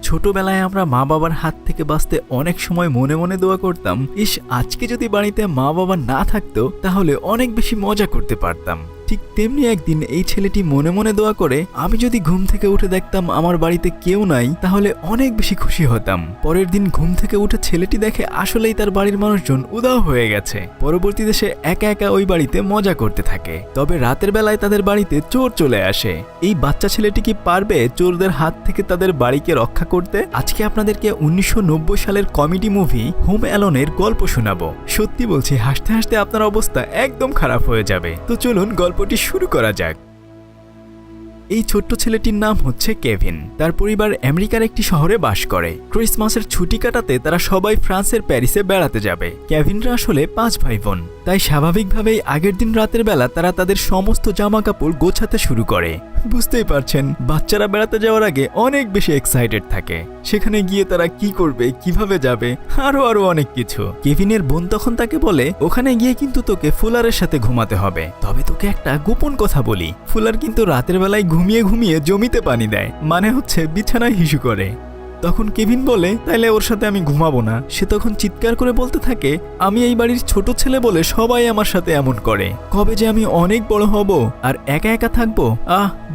ছোটবেলায় আমরা মা বাবার হাত থেকে বাঁচতে অনেক সময় মনে মনে দোয়া করতাম, ইস আজকে যদি বাড়িতে মা বাবা না থাকতো তাহলে অনেক বেশি মজা করতে পারতাম। ঠিক তেমনি একদিন এই ছেলেটি মনে মনে দোয়া করে, আমি যদি ঘুম থেকে উঠে দেখতাম আমার বাড়িতে কেউ নাই তাহলে অনেক বেশি খুশি হতাম। পরের দিন ঘুম থেকে উঠে ছেলেটি দেখে আসলেই তার বাড়ির মানুষজন উধাও হয়ে গেছে। পরবর্তীতে সে একা একা ওই বাড়িতে মজা করতে থাকে। তবে রাতের বেলায় তাদের বাড়িতে চোর চলে আসে। এই বাচ্চা ছেলেটি কি পারবে চোরদের হাত থেকে তাদের বাড়িকে রক্ষা করতে? আজকে আপনাদেরকে 1990 সালের কমেডি মুভি হোম অ্যালোনের গল্প শোনাবো। সত্যি বলছি, হাসতে হাসতে আপনার অবস্থা একদম খারাপ হয়ে যাবে। তো চলুন গল্পটি শুরু করা যাক। এই ছোট্ট ছেলেটির নাম হচ্ছে কেভিন। তার পরিবার আমেরিকার একটি শহরে বাস করে। ক্রিসমাসের ছুটি কাটাতে তারা সবাই ফ্রান্সের প্যারিসে বেড়াতে যাবে। কেভিনরা আসলে 5 ভাই বোন, তাই স্বাভাবিকভাবেই আগের দিন রাতের বেলা তারা তাদের সমস্ত জামা কাপড় গোছাতে শুরু করে। বুঝতেই পারছেন, বাচ্চারা বেড়াতে যাওয়ার আগে অনেক বেশি এক্সাইটেড থাকে। সেখানে গিয়ে তারা কি করবে, কিভাবে যাবে, আরো অনেক কিছু। কেভিনের বোন তখন তাকে বলে, ওখানে গিয়ে কিন্তু তোকে ফুলারের সাথে ঘুমাতে হবে। তবে তোকে একটা গোপন কথা বলি, ফুলার কিন্তু রাতের বেলায় ঘুমিয়ে ঘুমিয়ে জমিতে পানি দেয়, মানে হচ্ছে বিছানায় হিসু করে। তখন কেভিন বলে, তাইলে ওর সাথে আমি ঘুমাবো না। সে তখন চিৎকার করে বলতে থাকে, আমি এই বাড়ির ছোট ছেলে বলে সবাই আমার সাথে এমন করে। কবে যে আমি অনেক বড় হব আর একা একা থাকবো,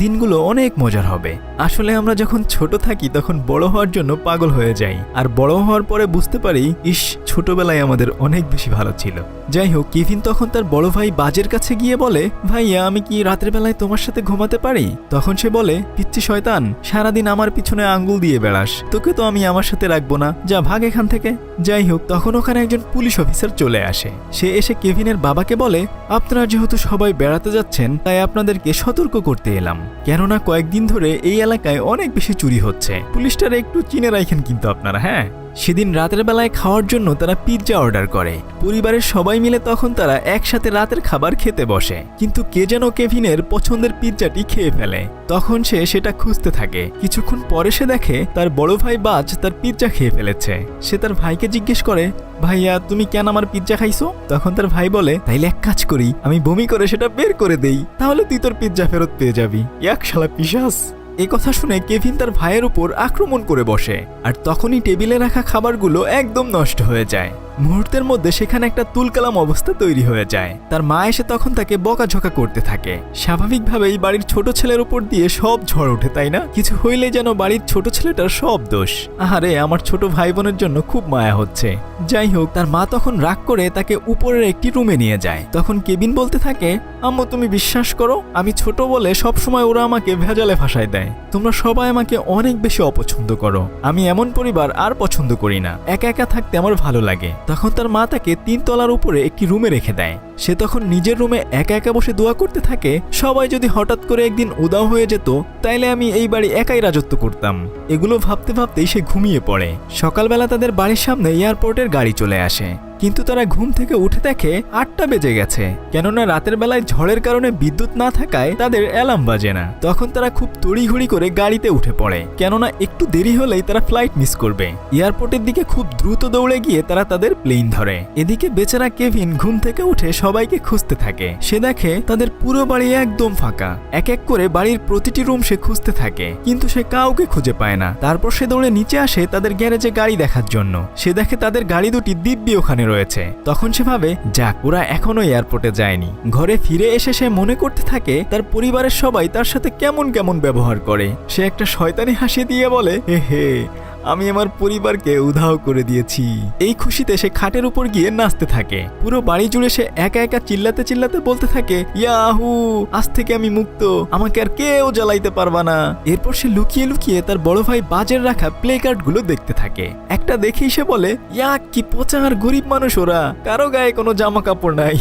দিনগুলো অনেক মজার হবে। আসলে আমরা যখন ছোট থাকি তখন বড় হওয়ার জন্য পাগল হয়ে যাই, আর বড় হওয়ার পরে বুঝতে পারি, ইস ছোটবেলায় আমাদের অনেক বেশি ভালো ছিল। যাই হোক, কেভিন তখন তার বড় ভাই বাজের কাছে গিয়ে বলে, ভাইয়া আমি কি রাতের বেলায় তোমার সাথে ঘুমাতে পারি? তখন সে বলে, পিচ্চি শয়তান, সারাদিন আমার পিছনে আঙ্গুল দিয়ে বেড়াস, তোকে তো আমি আমার সাথে রাখবো না, যা ভাগ এখান থেকে। যাই হোক, তখন ওখানে একজন পুলিশ অফিসার চলে আসে। সে এসে কেভিনের বাবাকে বলে, আপনারা যেহেতু সবাই বেড়াতে যাচ্ছেন তাই আপনাদেরকে সতর্ক করতে এলাম, কেননা কয়েকদিন ধরে এই এলাকায় অনেক বেশি চুরি হচ্ছে। পুলিশটারে একটু চিনে রাখেন কিন্তু আপনারা। হ্যাঁ, সেদিন রাতের বেলায় খাওয়ার জন্য তারা পিৎজা অর্ডার করে। পরিবারের সবাই মিলে তখন তারা একসাথে রাতের খাবার খেতে বসে, কিন্তু কে যেন কেভিনের পছন্দের পিৎজাটি খেয়ে ফেলে। তখন সে সেটা খুঁজতে থাকে। কিছুক্ষণ পরে সে দেখে তার বড় ভাই বাজ তার পিৎজা খেয়ে ফেলেছে। সে তার ভাইকে জিজ্ঞেস করে, ভাইয়া তুমি কেন আমার পিৎজা খাইছো? তখন তার ভাই বলে, তাইলে এক কাজ করি, আমি বমি করে সেটা বের করে দেই, তাহলে তুই তোর পিৎজা ফেরত পেয়ে যাবি। এক শালা পিশাচ। এই কথা শুনে কেভিন তার ভাইয়ের উপর আক্রমণ করে বসে, আর তখনই টেবিলে রাখা খাবারগুলো একদম নষ্ট হয়ে যায়। মুহূর্তের মধ্যে সেখানে একটা তুলকালাম অবস্থা তৈরি হয়ে যায়। তার মা এসে তখন তাকে বকাঝকা করতে থাকে। স্বাভাবিকভাবেই বাড়ির ছোট ছেলের উপর দিয়ে সব ঝড় ওঠে, তাই না? কিছু হইলে যেন বাড়ির ছোট ছেলেটার সব দোষ। আহারে, আমার ছোট ভাই বোনের জন্য খুব মায়া হচ্ছে। যাই হোক, তার মা তখন রাগ করে তাকে উপরের একটি রুমে নিয়ে যায়। তখন কেভিন বলতে থাকে, আম্মু তুমি বিশ্বাস করো, আমি ছোট বলে সবসময় ওরা আমাকে ভেজালে ফাঁসায় দেয়। তোমরা সবাই আমাকে অনেক বেশি অপছন্দ করো। আমি এমন পরিবার আর পছন্দ করি না। একা একা থাকতে আমার ভালো লাগে। তখন তার মা তাকে 3 তলার উপরে একটি রুমে রেখে দেয়। সে তখন নিজের রুমে একা একা বসে দোয়া করতে থাকে, সবাই যদি হঠাৎ করে একদিন উধাও হয়ে যেত তাইলে আমি এই বাড়ি একাই রাজত্ব করতাম। এগুলো ভাবতে ভাবতেই সে ঘুমিয়ে পড়ে। সকালবেলা তাদের বাড়ির সামনে এয়ারপোর্টের গাড়ি চলে আসে, কিন্তু তারা ঘুম থেকে উঠে দেখে 8টা বেজে গেছে, কেননা রাতের বেলায় ঝড়ের কারণে বিদ্যুৎ না থাকায় তাদের অ্যালার্ম বাজে না। তখন তারা খুব তড়িঘড়ি করে গাড়িতে উঠে পড়ে, কেননা একটু দেরি হলেই তারা ফ্লাইট মিস করবে। এয়ারপোর্টের দিকে খুব দ্রুত দৌড়ে গিয়ে তারা তাদের প্লেন ধরে। এদিকে বেচারা কেভিন ঘুম থেকে উঠে সবাইকে খুঁজতে থাকে। সে দেখে তাদের পুরো বাড়ি একদম ফাঁকা। এক এক করে বাড়ির প্রতিটি রুম সে খুঁজতে থাকে, কিন্তু সে কাউকে খুঁজে পায় না। তারপর সে দৌড়ে নিচে আসে তাদের গ্যারেজে গাড়ি দেখার জন্য। সে দেখে তাদের গাড়ি দুটি দিব্যি ওখানে রয়েছে। তখন সে ভাবে, যাক ওরা এখনো এয়ারপোর্টে যায়নি। ঘরে ফিরে এসে সে মনে করতে থাকে তার পরিবারের সবাই তার সাথে কেমন কেমন ব্যবহার করে। সে একটা শয়তানি হাসি দিয়ে বলে, হে আমি আমার পরিবারকে উধাও করে দিয়েছি। এই খুশিতে সে খাটের উপর গিয়ে নাচতে থাকে। পুরো বাড়ি জুড়ে সে একা একা চিল্লাতে চিল্লাতে বলতে থাকে, ইয়াহু, আজ থেকে আমি মুক্ত, আমাকে আর কেউ জ্বালাইতে পারবা না। এরপর সে লুকিয়ে লুকিয়ে তার বড় ভাই বাজের রাখা প্লে কার্ড গুলো দেখতে থাকে। একটা দেখেই সে বলে, ইয়া কি পচা আর গরিব মানুষ ওরা, কারো গায়ে কোনো জামা কাপড় নাই।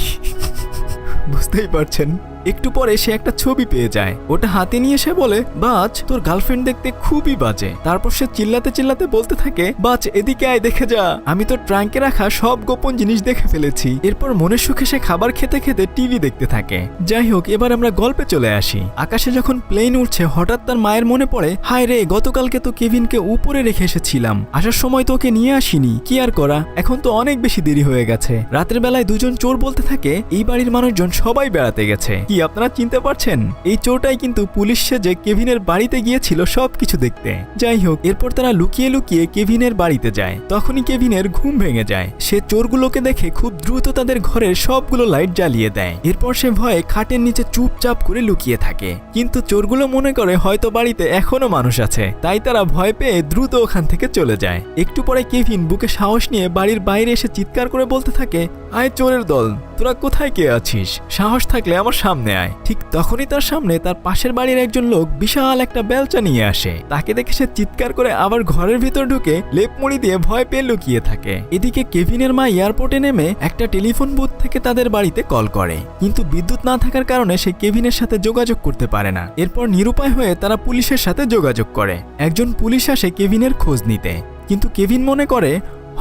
বুঝতেই পারছেন। একটু পরে সে একটা ছবি পেয়ে যায়। ওটা হাতে নিয়ে সে বলে, বাজ তোর গার্লফ্রেন্ড দেখতে খুবই বাজে। তারপর সে চিল্লাতে চিল্লাতে বলতে থাকে, বাজ এদিকে আয়, দেখে যা, আমি তোর ট্রাঙ্কে রাখা সব গোপন জিনিস দেখে ফেলেছি। এরপর মনের সুখে সে খাবার খেতে খেতে টিভি দেখতে থাকে। যাই হোক, এবার আমরা গল্পে চলে আসি। আকাশে যখন প্লেন উঠছে হঠাৎ তার মায়ের মনে পড়ে, হায় রে, গতকালকে তো কেভিনকে উপরে রেখে এসেছিলাম, আসার সময় তোকে নিয়ে আসিনি, কি আর করা, এখন তো অনেক বেশি দেরি হয়ে গেছে। রাতের বেলায় দুজন চোর বলতে থাকে, এই বাড়ির মানুষজন সবাই বেড়াতে গেছে, কি আপনারা চিনতে পারছেন? এই চোরটাই কিন্তু পুলিশ সেজে কেভিনের বাড়িতে গিয়েছিল সবকিছু দেখতে। যাই হোক, এরপর তারা লুকিয়ে লুকিয়ে কেভিনের বাড়িতে যায়। তখনই কেভিনের ঘুম ভেঙে যায়। সে চোরগুলোকে দেখে খুব দ্রুত তাদের ঘরের সবগুলো লাইট জ্বালিয়ে দেয়। এরপর সে ভয়ে খাটের নিচে চুপচাপ করে লুকিয়ে থাকে। কিন্তু চোরগুলো মনে করে হয়তো বাড়িতে এখনো মানুষ আছে, তাই তারা ভয় পেয়ে দ্রুত ওখান থেকে চলে যায়। একটু পরে কেভিন বুকে সাহস নিয়ে বাড়ির বাইরে এসে চিৎকার করে বলতে থাকে, আয় চোরের দল, তোরা কোথায় কে আছিস? সাহস থাকলে আমার সামনে আয়। ঠিক তখনই তার সামনে তার পাশের বাড়ির একজন লোক বিশাল একটা বেলচা নিয়ে আসে। তাকে দেখে সে চিৎকার করে আবার ঘরের ভিতর ঢুকে লেপ মুড়ি দিয়ে ভয় পেয়ে লুকিয়ে থাকে। এদিকে কেভিনের মা এয়ারপোর্টে নেমে একটা টেলিফোন বুথ থেকে তাদের বাড়িতে কল করে, কিন্তু বিদ্যুৎ না থাকার কারণে সে কেভিনের সাথে যোগাযোগ করতে পারে না। এরপর নিরুপায় হয়ে তারা পুলিশের সাথে যোগাযোগ করে। একজন পুলিশ আসে কেভিনের খোঁজ নিতে, কিন্তু কেভিন মনে করে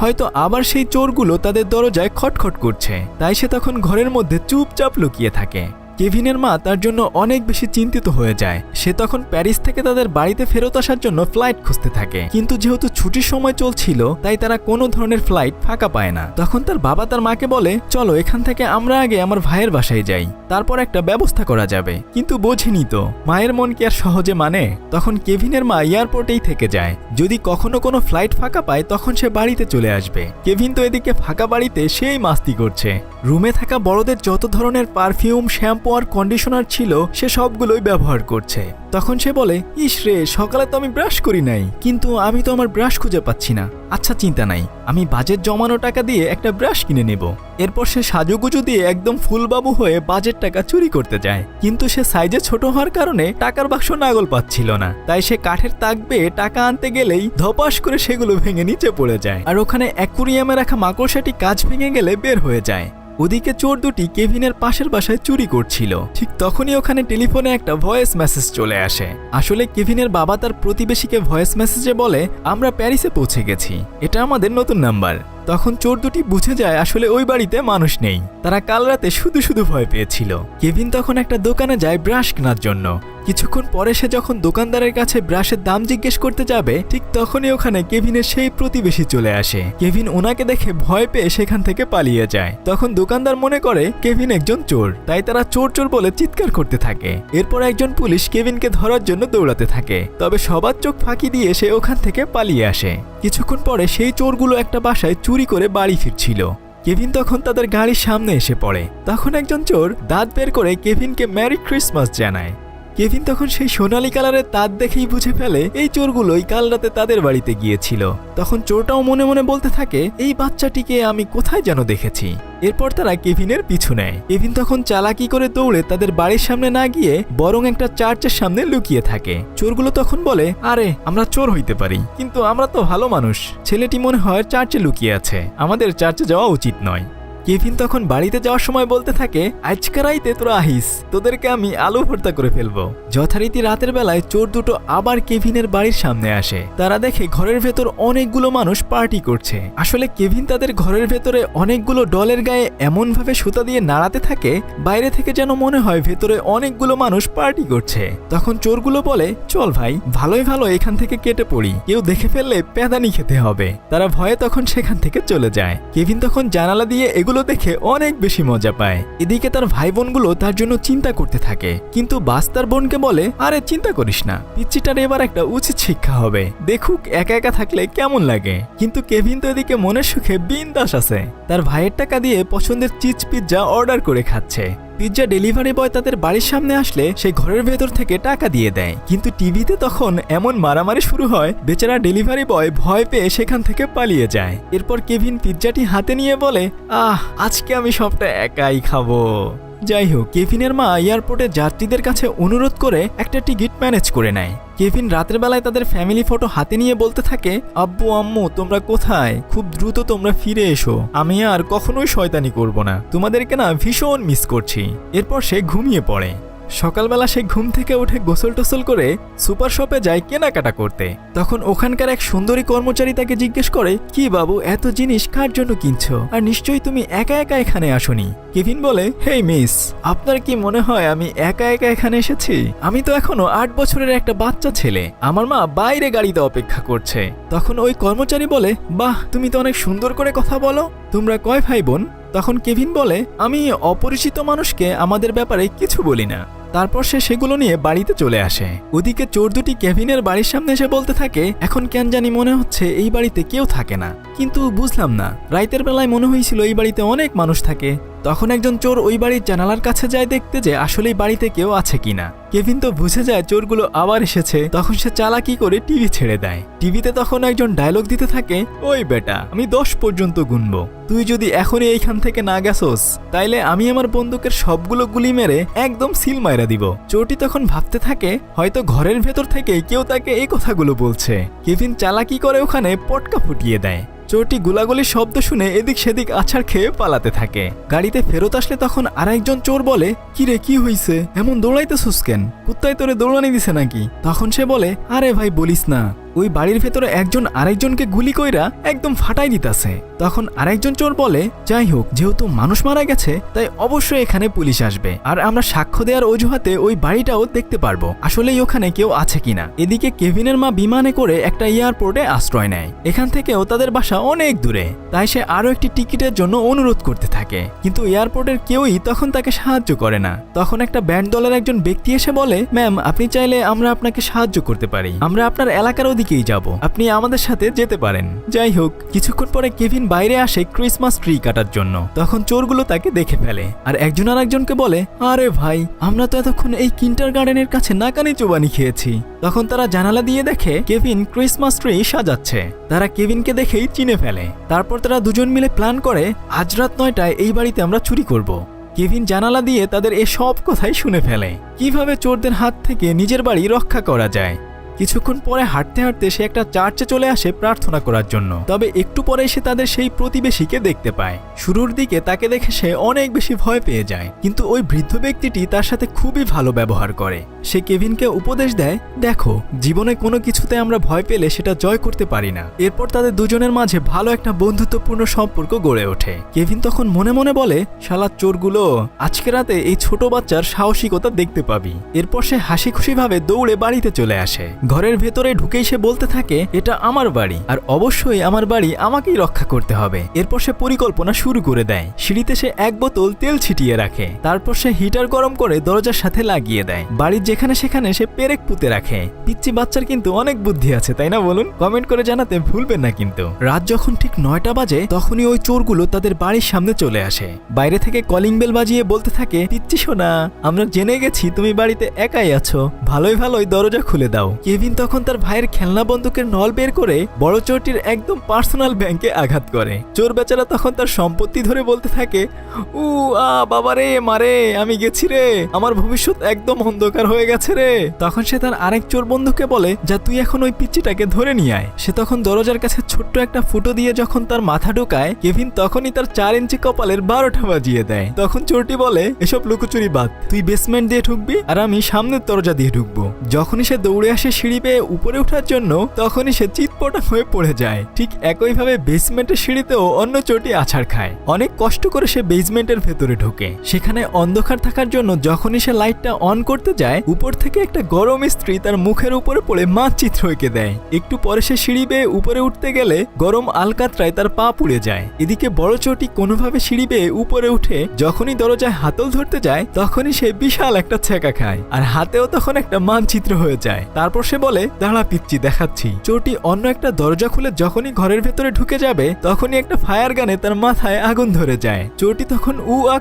হয়তো আবার সেই চোরগুলো তাদের দরজায় খটখট করছে, তাই সে তখন ঘরের মধ্যে চুপচাপ লুকিয়ে থাকে। কেভিনের মা তার জন্য অনেক বেশি চিন্তিত হয়ে যায়। সে তখন প্যারিস থেকে তাদের বাড়িতে ফেরত আসার জন্য ফ্লাইট খুঁজতে থাকে, কিন্তু যেহেতু ছুটির সময় চলছিল তাই তারা কোনো ধরনের ফ্লাইট ফাঁকা পায় না। তখন তার বাবা তার মাকে বলে, চলো এখান থেকে আমরা আগে আমার ভাইয়ের বাসায় যাই, তারপর একটা ব্যবস্থা করা যাবে। কিন্তু বোঝেনি তো, মায়ের মন কি আর সহজে মানে। তখন কেভিনের মা এয়ারপোর্টেই থেকে যায়। যদি কখনো কোনো ফ্লাইট ফাঁকা পায় তখন সে বাড়িতে চলে আসবে। কেভিন তো এদিকে ফাঁকা বাড়িতে সেই মাস্তি করছে। রুমে থাকা বড়দের যত ধরনের পারফিউম, শ্যাম্পু আর কন্ডিশনার ছিল সে সবগুলোই ব্যবহার করছে। তখন সে বলে, ইস রে, সকালে তো আমি ব্রাশ করি নাই, কিন্তু আমি তো আমার ব্রাশ খুঁজে পাচ্ছি না। আচ্ছা চিন্তা নাই, আমি বাজেট জমানো টাকা দিয়ে একটা ব্রাশ কিনে নেব। এরপর সে সাজুগুজু দিয়ে একদম ফুলবাবু হয়ে বাজেট টাকা চুরি করতে যায়, কিন্তু সে সাইজে ছোট হওয়ার কারণে টাকার বাক্স নাগল পাচ্ছিল না। তাই সে কাঠের তাক বেয়ে টাকা আনতে গেলেই ধপাস করে সেগুলো ভেঙে নিচে পড়ে যায়, আর ওখানে অ্যাকুরিয়ামে রাখা মাকড়সাটি কাঁচ ভেঙে গেলে বের হয়ে যায়। ওদিকে চোর দুটি কেভিনের পাশের বাসায় চুরি করছিল। ঠিক তখনই ওখানে টেলিফোনে একটা ভয়েস মেসেজ চলে আসে। আসলে কেভিনের বাবা তার প্রতিবেশীকে ভয়েস মেসেজে বলে, আমরা প্যারিসে পৌঁছে গেছি, এটা আমাদের নতুন নাম্বার। তখন চোর দুটি বুঝে যায় আসলে ওই বাড়িতে মানুষ নেই, তারা কাল রাতে শুধু শুধু ভয় পেয়েছিল। কেভিন তখন একটা দোকানে যায় ব্রাশ কেনার জন্য। কিছুক্ষণ পরে সে যখন দোকানদারের কাছে ব্রাশের দাম জিজ্ঞেস করতে যাবে, ঠিক তখনই ওখানে কেভিনের সেই প্রতিবেশী চলে আসে। কেভিন ওনাকে দেখে ভয় পেয়ে সেখান থেকে পালিয়ে যায়। তখন দোকানদার মনে করে কেভিন একজন চোর, তাই তারা চোর চোর বলে চিৎকার করতে থাকে। এরপর একজন পুলিশ কেভিনকে ধরার জন্য দৌড়াতে থাকে, তবে সবার চোখ ফাঁকি দিয়ে সে ওখান থেকে পালিয়ে আসে। কিছুক্ষণ পরে সেই চোরগুলো একটা বাসায় চুরি করে বাড়ি ফিরছিল। কেভিন তখন তাদের গাড়ির সামনে এসে পড়ে। তখন একজন চোর দাঁত বের করে কেভিনকে মেরি ক্রিসমাস জানায়। কেভিন তখন সেই সোনালী কালারের তাঁত দেখেই বুঝে ফেলে এই চোরগুলোই কাল রাতে তাদের বাড়িতে গিয়েছিল। তখন চোরটাও মনে মনে বলতে থাকে, এই বাচ্চাটিকে আমি কোথায় যেন দেখেছি। এরপর তারা কেভিনের পিছু নেয়। কেভিন তখন চালাকি করে দৌড়ে তাদের বাড়ির সামনে না গিয়ে বরং একটা চার্চের সামনে লুকিয়ে থাকে। চোরগুলো তখন বলে, আরে আমরা চোর হইতে পারি, কিন্তু আমরা তো ভালো মানুষ। ছেলেটি মনে হয় চার্চে লুকিয়ে আছে, আমাদের চার্চে যাওয়া উচিত নয়। কেভিন তখন বাড়িতে যাওয়ার সময় বলতে থাকে, আজকে রাইতে তোরা আহিস, তোদেরকে আমি আলু ভর্তা করে ফেলবো। যথারীতি রাতের বেলায় চোর দুটো আবার কেভিনের বাড়ির সামনে আসে। তারা দেখে ঘরের ভেতর অনেকগুলো মানুষ পার্টি করছে। আসলে কেভিন তাদের ঘরের ভেতরে অনেকগুলো ডলের গায়ে এমন ভাবে সুতা দিয়ে নাড়াতে থাকে, বাইরে থেকে যেন মনে হয় ভেতরে অনেকগুলো মানুষ পার্টি করছে। তখন চোরগুলো বলে, চল ভাই, ভালোই ভালো এখান থেকে কেটে পড়ি, কেউ দেখে ফেললে পেদানি খেতে হবে। তারা ভয়ে তখন সেখান থেকে চলে যায়। কেভিন তখন জানালা দিয়ে এগুলো দেখে অনেক বেশি মজা পায়। এদিকে তার ভাই বোনগুলো তার জন্য চিন্তা করতে থাকে, কিন্তু বাস তার বোনকে বলে, আরে চিন্তা করিস না, পিচ্চিটার এবার একটা উচিত শিক্ষা হবে, দেখুক একা একা থাকলে কেমন লাগে। কিন্তু কেভিন তো এদিকে মনের সুখে বিন্দাস আছে, তার ভাইয়ের টাকা দিয়ে পছন্দের চিজ পিৎজা অর্ডার করে খাচ্ছে। পিৎজা ডেলিভারি বয় তাদের বাড়ির সামনে আসলে সে ঘরের ভেতর থেকে টাকা দিয়ে দেয়, কিন্তু টিভিতে তখন এমন মারামারি শুরু হয়, বেচারা ডেলিভারি বয় ভয় পেয়ে সেখান থেকে পালিয়ে যায়। এরপর কেভিন পিৎজাটি হাতে নিয়ে বলে, আজকে আমি সবটা একাই খাবো। যাই হোক, কেভিনের মা এয়ারপোর্টে যাত্রীদের কাছে অনুরোধ করে একটা টিকিট ম্যানেজ করে নেয়। কেভিন রাতের বেলায় তাদের ফ্যামিলি ফটো হাতে নিয়ে বলতে থাকে, আব্বু আম্মু তোমরা কোথায়, খুব দ্রুত তোমরা ফিরে এসো, আমি আর কখনোই শয়তানি করব না, তোমাদেরকে না ভীষণ মিস করছি। এরপর সে ঘুমিয়ে পড়ে। সকালবেলা সে ঘুম থেকে উঠে গোসল টোসল করে সুপার শপে যায় কেনাকাটা করতে। তখন ওখানকার এক সুন্দরী কর্মচারী তাকে জিজ্ঞেস করে, কি বাবু, এত জিনিস কার জন্য কিনছো, আর নিশ্চয়ই তুমি একা একা এখানে আসোনি। কেভিন বলে, হেই মিস, আপনার কি মনে হয় আমি একা একা এখানে এসেছি? আমি তো এখনো 8 বছরের একটা বাচ্চা ছেলে, আমার মা বাইরে গাড়িতে অপেক্ষা করছে। তখন ওই কর্মচারী বলে, বাহ, তুমি তো অনেক সুন্দর করে কথা বলো, তোমরা কয় ভাই বোন? তখন কেভিন বলে, আমি অপরিচিত মানুষকে আমাদের ব্যাপারে কিছু বলি না। তারপর সে সেগুলো নিয়ে বাড়িতে চলে আসে। ওদিকে চোর দুটি কেভিনের বাড়ির সামনে এসে বলতে থাকে, এখন কেন জানি মনে হচ্ছে এই বাড়িতে কেউ থাকে না, কিন্তু বুঝলাম না, রাতের বেলায় মনে হয়েছিল এই বাড়িতে অনেক মানুষ থাকে। তখন একজন চোর ওই বাড়ির জানালার কাছে যায় দেখতে যে আসলেই বাড়িতে কেউ আছে কিনা। কেভিন তো বুঝে যায় চোরগুলো আবার এসেছে। তখন সে চালাকি করে টিভি ছেড়ে দেয়। টিভিতে তখন একজন ডায়লগ দিতে থাকে, ওই বেটা, আমি 10 পর্যন্ত গুনবো, তুই যদি এখনই এইখান থেকে না গেছস তাইলে আমি আমার বন্দুকের সবগুলো গুলি মেরে একদম সিল মাইরা দিব। চোরটি তখন ভাবতে থাকে হয়তো ঘরের ভেতর থেকে কেউ তাকে এই কথাগুলো বলছে। কেভিন চালাকি করে ওখানে পটকা ফুটিয়ে দেয়। চোরটি গুলাগুলির শব্দ শুনে এদিক সেদিক আছাড় খেয়ে পালাতে থাকে। গাড়িতে ফেরত আসলে তখন আরেকজন চোর বলে, কি রে, কি হইছে, এমন দৌড়াইতেছস কেন, কুত্তায় তোরে দৌড়ানি দিছে নাকি? তখন সে বলে, আরে ভাই বলিস না, ওই বাড়ির ভেতরে একজন আরেকজনকে গুলি কইরা একদম ফাটাই দিতাছে। তখন আরেকজন চোর বলে, যাই হোক, যেহেতু মানুষ মারা গেছে তাই অবশ্যই এখানে পুলিশ আসবে, আর আমরা সাক্ষ্য দেওয়ার অজুহাতে ওই বাড়িটাও দেখতে পারবো আসলেই ওখানে কেউ আছে কিনা। এদিকে কেভিনের মা বিমানে করে একটা এয়ারপোর্টে আশ্রয় নেয়। এখান থেকেও তাদের বাসা অনেক দূরে, তাই সে আরো একটি টিকিটের জন্য অনুরোধ করতে থাকে, কিন্তু এয়ারপোর্টের কেউই তখন তাকে সাহায্য করে না। তখন একটা ব্যান্ড দলের একজন ব্যক্তি এসে বলে, ম্যাম, আপনি চাইলে আমরা আপনাকে সাহায্য করতে পারি, আমরা আপনার এলাকার দিকেই যাব, আপনি আমাদের সাথে যেতে পারেন। যাই হোক, কিছুক্ষণ পরে কেভিন বাইরে আসে ক্রিসমাস ট্রি কাটার জন্য। তখন চোরগুলো তাকে দেখে ফেলে, আর একজন আরেকজনকে বলে, আরে ভাই, আমরা তো এতক্ষণ এই কিন্টার গার্ডেনের কাছে নাকানি চোবানি খেয়েছি। তখন তারা জানালা দিয়ে দেখে কেভিন ক্রিসমাস ট্রি সাজাচ্ছে। তারা কেভিনকে দেখেই চিনে ফেলে। তারপর তারা দুজন মিলে প্ল্যান করে, আজ রাত 9টায় এই বাড়িতে আমরা চুরি করব। কেভিন জানালা দিয়ে তাদের এসব কথাই শুনে ফেলে, কিভাবে চোরদের হাত থেকে নিজের বাড়ি রক্ষা করা যায়। কিছুক্ষণ পরে হাঁটতে হাঁটতে সে একটা চার্চে চলে আসে প্রার্থনা করার জন্য। তবে একটু পরে সে তাদের সেই প্রতিবেশীকে দেখতে পায়। শুরুর দিকে তাকে দেখে সে অনেক বেশি ভয় পেয়ে যায়, কিন্তু ওই বৃদ্ধ ব্যক্তিটি তার সাথে খুবই ভালো ব্যবহার করে। সে কেভিনকে উপদেশ দেয়, দেখো, জীবনে কোনো কিছুতে আমরা ভয় পেলে সেটা জয় করতে পারি না। এরপর তাদের দুজনের মাঝে ভালো একটা বন্ধুত্বপূর্ণ সম্পর্ক গড়ে ওঠে। কেভিন তখন মনে মনে বলে, শালা চোরগুলো, আজকে রাতে এই ছোট বাচ্চার সাহসিকতা দেখতে পাবি। এরপর সে হাসি খুশি ভাবে দৌড়ে বাড়িতে চলে আসে। ঘরের ভেতরে ঢুকেই সে বলতে থাকে, এটা আমার বাড়ি, আর অবশ্যই আমার বাড়ি আমাকেই রক্ষা করতে হবে। এরপর সে পরিকল্পনা শুরু করে দেয়। সিঁড়িতে সে এক বোতল তেল ছিটিয়ে রাখে। তারপর সে হিটার গরম করে দরজার সাথে লাগিয়ে দেয়। বাড়ির যেখানে সেখানে সে পেরেক পুঁতে রাখে। পিচ্চি বাচ্চার কিন্তু অনেক বুদ্ধি আছে, তাই না বলুন? কমেন্ট করে জানাতে ভুলবেন না কিন্তু। রাত যখন ঠিক 9টা বাজে তখনই ওই চোরগুলো তাদের বাড়ির সামনে চলে আসে। বাইরে থেকে কলিং বেল বাজিয়ে বলতে থাকে, পিচ্চি সোনা, আমরা জেনে গেছি তুমি বাড়িতে একাই আছো, ভালোই ভালোই দরজা খুলে দাও। কেভিন তখন তার ভাইয়ের খেলনা বন্দুকের নল বের করে বড় চোরটির একদম পার্সোনাল ব্যাংকে আঘাত করে। চোর বেচারা তখন তার সম্পত্তি ধরে বলতে থাকে, বাবা রে, মারে, আমি গেছি রে, আমার ভবিষ্যৎ একদম অন্ধকার হয়ে গেছে রে। তখন সে তার আরেক চোর বন্ধুকে বলে, যা তুই এখন ওই পিচ্চিটাকে ধরে নিয়ে আয়। সে তখন দরজার কাছে ছোট্ট একটা ফুটো দিয়ে যখন তার মাথা ঢোকায়, কেভিন তখনই তার 4 ইঞ্চি কপালের 12টা বাজিয়ে দেয়। তখন চোরটি বলে, এসব লুকোচুরি বাদ, তুই বেসমেন্ট দিয়ে ঢুকবি আর আমি সামনের দরজা দিয়ে ঢুকবো। যখনই সে দৌড়ে আসে সিঁড়ি বেয়ে উপরে ওঠার জন্য, তখনই সে চিৎপটা হয়ে পড়ে যায়। ঠিক একইভাবে বেসমেন্টের সিঁড়িতেও অন্য চোরটি আছাড় খায়। অনেক কষ্ট করে সে বেসমেন্টের ভেতরে ঢোকে। সেখানে অন্ধকার থাকার জন্য যখনই সে লাইটটা অন করতে যায়, উপর থেকে একটা গরম ইস্ত্রি তার মুখের উপরে পড়ে মানচিত্র এঁকে দেয়। একটু পরে সে সিঁড়ি বেয়ে উপরে উঠতে গেলে গরম আলকাতরায় তার পা পুড়ে যায়। এদিকে বড় চোরটি কোনোভাবে সিঁড়ি বেয়ে উপরে উঠে যখনই দরজায় হাতল ধরতে যায়, তখনই সে বিশাল একটা ছেঁকা খায়, আর হাতেও তখন একটা মানচিত্র হয়ে যায়। তারপর সে বলে, দাঁড়া পিচ্চি, দেখাচ্ছি। চোরটি অন্য একটা দরজা খুলে যখনই ঘরের ভেতরে ঢুকে যাবে, তখনই একটা ফায়ার গানে তার মাথায় আগুন ধরে যায়। চোরটি তখন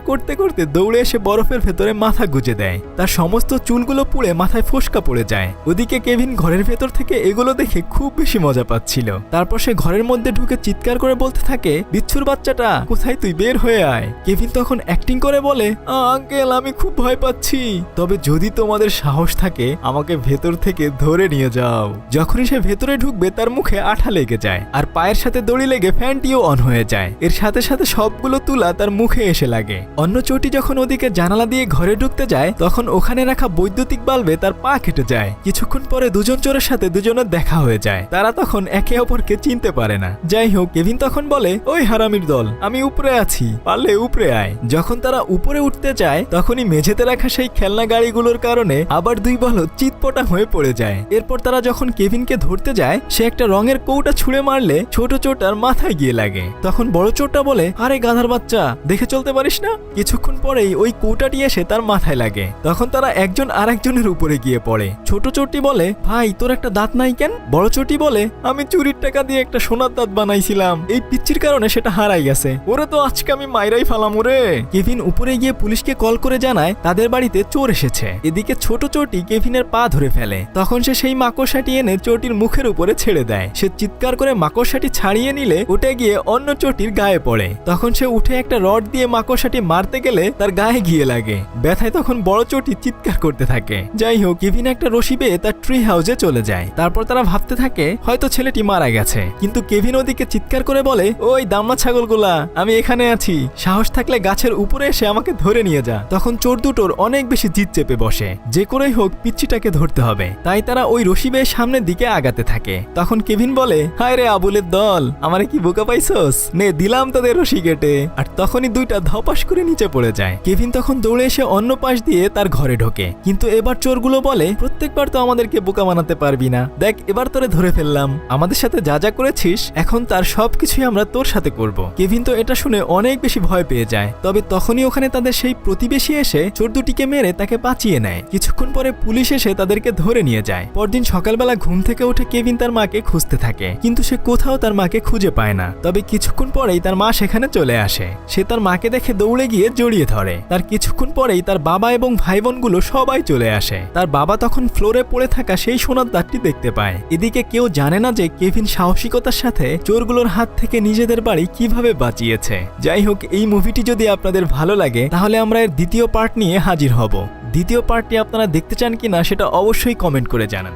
করতে করতে দৌড়ে এসে বরফের ভেতরে মাথা গুজে দেয়। তার সমস্ত চুলগুলো পুড়ে মাথায় ফোস্কা পড়ে যায়। ওদিকে কেভিন ঘরের ভেতর থেকে এগুলো দেখে খুব বেশি মজা পাচ্ছিল। তারপর সে ঘরের মধ্যে ঢুকে চিৎকার করে বলতে থাকে, বিচ্ছুর বাচ্চাটা, কোথায় তুই, বের হয়ে আয়। কেভিন তখন অ্যাক্টিং করে বলে, আঙ্কেল, আমি খুব ভয় পাচ্ছি, তবে যদি তোমাদের সাহস থাকে আমাকে ভেতর থেকে ধরে নিয়ে যাও। যখনই সে ভেতরে ঢুকবে তার মুখে আঠা লেগে যায়, আর পায়ের সাথে দড়ি লেগে ফ্যানটিও অন হয়ে যায়। এর সাথে সাথে সবগুলো তুলা তার মুখে এসে লাগে। অন্য চোরটি যখন ওদিকে জানালা দিয়ে ঘরে ঢুকতে যায়, তখন ওখানে রাখা বৈদ্যুতিক বাল্বে তার পা কেটে যায়। কিছুক্ষণ পরে দুজন চোরের সাথে দুজনের দেখা হয়ে যায়। তারা তখন একে অপরকে চিনতে পারে না। যাই হোক, কেভিন তখন বলে, ওই হারামির দল, আমি উপরে আছি, পারলে উপরে আয়। যখন তারা উপরে উঠতে যায়, তখনই মেঝেতে রাখা সেই খেলনা গাড়িগুলোর কারণে আবার দুই বলদ চিৎপটা হয়ে পড়ে যায়। এরপর তারা যখন কেভিনকে ধরতে যায়, সে একটা রঙের কৌটা ছুঁড়ে মারলে ছোট চোরটার মাথায় গিয়ে লাগে। তখন বড় চোরটা বলে, আরে গাধার বাচ্চা, দেখে চলতে পারিস না? কিছুক্ষণ পরেই ওই কৌটাটি এসে তার মাথায় লাগে। তখন তারা একজন আরেকজনের উপরে গিয়ে পড়ে। ছোট চোরটি বলে, ভাই তোর একটা দাঁত নাই কেন? বড় চোরটি বলে, আমি চুরির টাকা দিয়ে একটা সোনার দাঁত বানাইছিলাম, এই পিচ্চির কারণে সেটা হারাই গেছে, ওরে তো আজকে আমি মাইরাই ফালাম ওরে। কেভিন উপরে গিয়ে পুলিশকে কল করে জানায় তাদের বাড়িতে চোর এসেছে। এদিকে ছোট চোরটি কেভিনের পা ধরে ফেলে। তখন সে সেই মাকড়সাটি এনে চোরটির মুখের উপরে ছেড়ে দেয়। সে চিৎকার করে মাকড়সাটি ছাড়িয়ে নিলে ওটা গিয়ে অন্য চোরটির গায়ে পড়ে। তখন সে উঠে একটা রড দিয়ে মাকড়সাটি মারতে গেলে তার গায়ে গিয়ে লাগে। ব্যথায় তখন বড় চোরটি চিৎকার করতে থাকে। যাই হোক, কেভিন একটা রশি পেয়ে তার ট্রি হাউসে চলে যায়। তারপর তারা ভাবতে থাকে হয়তো ছেলেটি মারা গেছে, কিন্তু কেভিন ওদিকে চিৎকার করে বলে, ওই দামড়া ছাগলগুলা, আমি এখানে আছি, সাহস থাকলে গাছের উপরে এসে আমাকে ধরে নিয়ে যা। তখন চোর দুটোর অনেক বেশি জিদ চেপে বসে, যে করেই হোক পিচ্চিটাকে ধরতে হবে। তাই তারা ওই রশি বেয়ে সামনের দিকে আগাতে থাকে। তখন কেভিন বলে, হায় রে আবুলের দল, আমারে কি বোকা পাইছস, নে দিলাম তোদের রশি কেটে। আর তখনই দুইটা ধপাস করে নিচে পড়ে যায়। কেভিন তখন দৌড়ে এসে অন্য পাশ দিয়ে তার ঘরে ঢোকে। কিন্তু এবার চোরগুলো বলে, প্রত্যেকবার তো আমাদেরকে বোকা বানাতে পারবি না, দেখ এবার তোরে ধরে ফেললাম, আমাদের সাথে যা যা করেছিস এখন তার সবকিছুই আমরা তোর সাথে করব। কেভিন তো এটা শুনে অনেক বেশি ভয় পেয়ে যায়। তবে তখনই ওখানে তাদের সেই প্রতিবেশী এসে চোর দুটিকে মেরে তাকে বাঁচিয়ে নেয়। কিছুক্ষণ পরে পুলিশ এসে তাদেরকে ধরে নিয়ে যায়। পরদিন সকালবেলা ঘুম থেকে উঠে কেভিন তার মাকে খুঁজতে থাকে, কিন্তু সে কোথাও তার মাকে খুঁজে পায় না। তবে কিছুক্ষণ পরেই তার মা সেখানে চলে আসে। সে তার মাকে দেখে দৌড়ে গিয়ে জড়িয়ে ধরে। তার কিছুক্ষণ পরেই তার বাবা এবং ভাই বোনগুলো সবাই চলে আসে। তার বাবা তখন ফ্লোরে পড়ে থাকা সেই সোনার দাঁতটি দেখতে পায়। এদিকে কেউ জানে না যে কেভিন সাহসিকতার সাথে চোরগুলোর হাত থেকে নিজেদের বাড়ি কিভাবে বাঁচিয়েছে। যাই হোক, এই মুভিটি যদি আপনাদের ভালো লাগে তাহলে আমরা এর দ্বিতীয় পার্ট নিয়ে হাজির হব। দ্বিতীয় পার্টটি আপনারা দেখতে চান কিনা সেটা অবশ্যই কমেন্ট করে জানান।